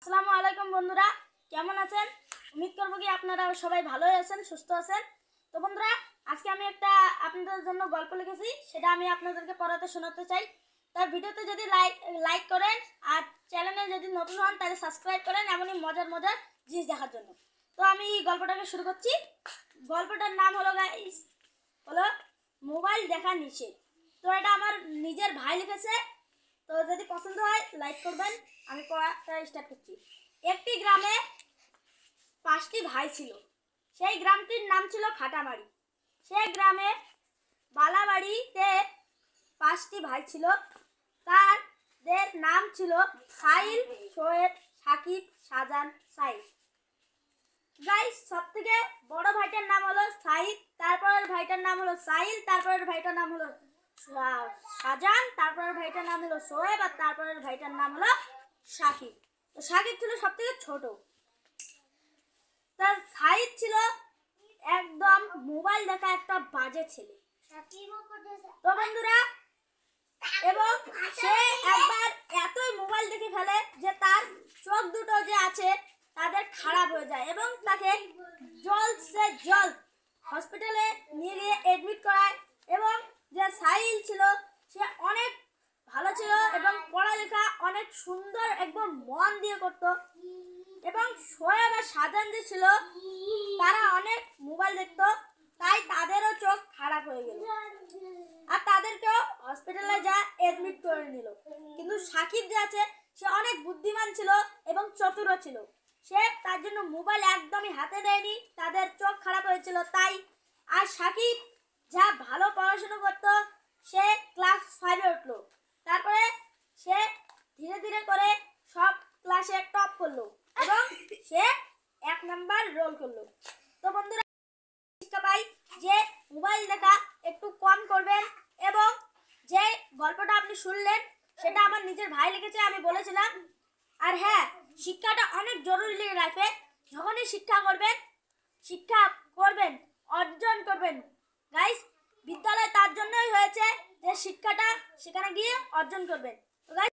আসসালামু আলাইকুম বন্ধুরা, কেমন আছেন? উম্মিদ করব কি আপনারা সবাই ভালোই আছেন, সুস্থ আছেন। তো বন্ধুরা, আজকে আমি একটা আপনাদের জন্য গল্প লিখেছি, সেটা আমি আপনাদেরকে পড়াতে শোনাতে চাই। তার ভিডিওতে যদি লাইক করেন আর চ্যানেলে যদি নতুন হন তাহলে সাবস্ক্রাইব করেন এমনই মজার মজার জিনিস দেখার জন্য। তো আমি গল্পটাকে শুরু করছি। গল্পটার নাম হলো গাইস হলো মোবাইল দেখা নিষেধ। তো এটা আমার নিজের ভাই লিখেছে। তো যদি পছন্দ হয় লাইক করবেন। আমি পড়াটা স্টার্ট করছি। একটি গ্রামে 5টি ভাই ছিল। সেই গ্রামটির নাম ছিল খাটামারি। সেই গ্রামে বালাবাড়িতে 5টি ভাই ছিল। তাদের নাম ছিল সাইল, শোয়েব, সাকিব, শাহজান, সাইদ। গাইস, সব থেকে বড় ভাইটার নাম হলো সাইদ, তারপরের ভাইটার নাম হলো সাইল, তারপরের ভাইটার নাম হলো শাহজান, তারপরের ভাইটার নাম হলো শোয়েব, আর তারপরের ভাইটার নাম হলো সাকিব। তো সাকিব ছিল সব থেকে ছোট। তার সাইদ ছিল একদম মোবাইল দেখা একটা বাজে ছেলে। তো বন্ধুরা, এবং সে একবার এতই মোবাইল দেখে ফেলে যে তার চোখ দুটো যে আছে তাদের খারাপ হয়ে যায় এবং তাকে জল হসপিটালে নিয়ে গিয়ে এডমিট করায়। এবং যে সাহিল ছিল সে অনেক ভালো ছিল এবং পড়ালেখা অনেক সুন্দর একদম মন দিয়ে করত। এবং শোয়েব আর শাহজান যে ছিল তারা অনেক মোবাইল দেখতো, তাই তাদেরও চোখ খারাপ হয়ে গেল আর তাদেরকেও হসপিটালে যা এডমিট করে নিল। কিন্তু সাকিব যে আছে সে অনেক বুদ্ধিমান ছিল এবং চতুর ছিল। সে তার জন্য মোবাইল একদমই হাতে দেয়নি, তাদের চোখ খারাপ হয়েছিল তাই। আর সাকিব যা ভালো পড়াশোনা করতো, সে ক্লাস 5-এ উঠলো। তারপরে সে ধীরে ধীরে করে সব ক্লাসে টপ করলো এবং সে 1 নাম্বার রোল করলো। তো বন্ধুরা, শিক্ষা পাই যে মোবাইল দেখা একটু কম করবেন। এবং যে গল্পটা আপনি শুনলেন সেটা আমার নিজের ভাই লিখেছে, আমি বলেছিলাম। আর হ্যাঁ, শিক্ষাটা অনেক জরুরি লাইফে। যখনই শিক্ষা করবেন অর্জন করবেন। গাইস, বিদ্যালয় তার জন্যই হয়েছে যে শিক্ষাটা সেখানে গিয়ে অর্জন করবেন। তো গাইস